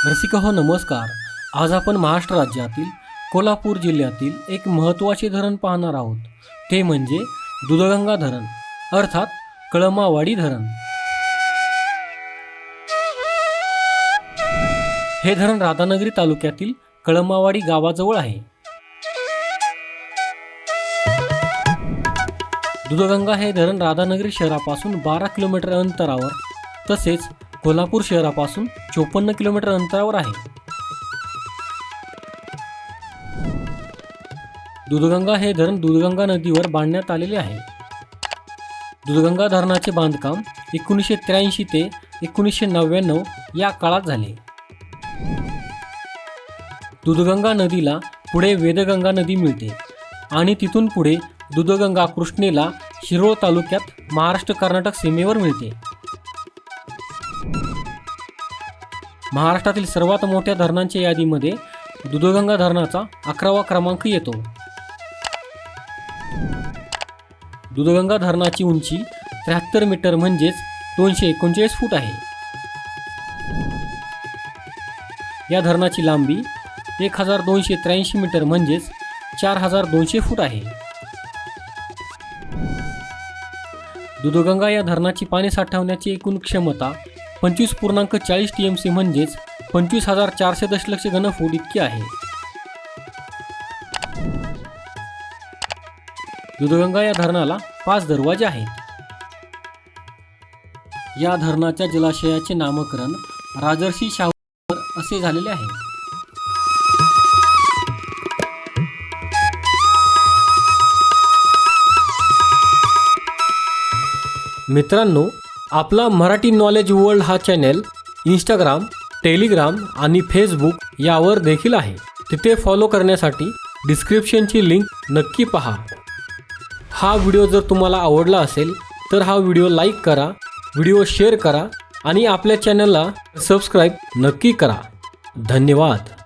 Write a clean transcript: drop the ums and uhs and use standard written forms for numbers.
रसिकहो नमस्कार। आज आपण महाराष्ट्र राज्यातील कोल्हापूर जिल्ह्यातील एक महत्त्वाचे धरण पाहणार आहोत। ते म्हणजे दूधगंगा धरण अर्थात कळमावाडी धरण। हे धरण राधानगरी तालुक्यातील कळमावाडी गावाजवळ आहे। दूधगंगा हे धरण राधानगरी शहरापासून 12 किलोमीटर अंतरावर तसेच कोल्हापूर शहरापासून 54 किलोमीटर अंतरावर आहे। दूधगंगा हे धरण दूधगंगा नदीवर बांधण्यात आलेले आहे। दूधगंगा धरणाचे बांधकाम 1983 ते 1999 या काळात झाले। दूधगंगा नदीला पुढे वेदगंगा नदी मिळते आणि तिथून पुढे दूधगंगा कृष्णेला शिरोळ तालुक्यात महाराष्ट्र कर्नाटक सीमेवर मिळते। महाराष्ट्रातील सर्वात मोठ्या धरणांच्या यादीमध्ये दूधगंगा धरणाचा 11वा क्रमांक येतो। दूधगंगा धरणाची उंची 73 मीटर म्हणजेच 239 फूट आहे। या धरणाची लांबी 1283 मीटर म्हणजेच 4200 फूट आहे। दूधगंगा या धरणाची पाणी साठवण्याची एकूण क्षमता 25.40 TMC म्हणजेच 25,400 दशलक्ष घनफूट इतकी आहे। दूधगंगा या धरणाला 5 दरवाजे आहेत। या धरणाच्या जलाशयाचे नामकरण राजर्षी शाहू असे झालेले आहे। मित्रांनो, आपला मराठी नॉलेज वर्ल्ड हा चॅनल इंस्टाग्राम, टेलिग्राम आणि फेसबुक यावर देखील आहे। तिथे फॉलो करण्यासाठी डिस्क्रिप्शनची लिंक नक्की पहा। हा व्हिडिओ जर तुम्हाला आवडला असेल तर हा व्हिडिओ लाईक करा, व्हिडिओ शेअर करा आणि आपल्या चॅनलला सबस्क्राईब नक्की करा। धन्यवाद।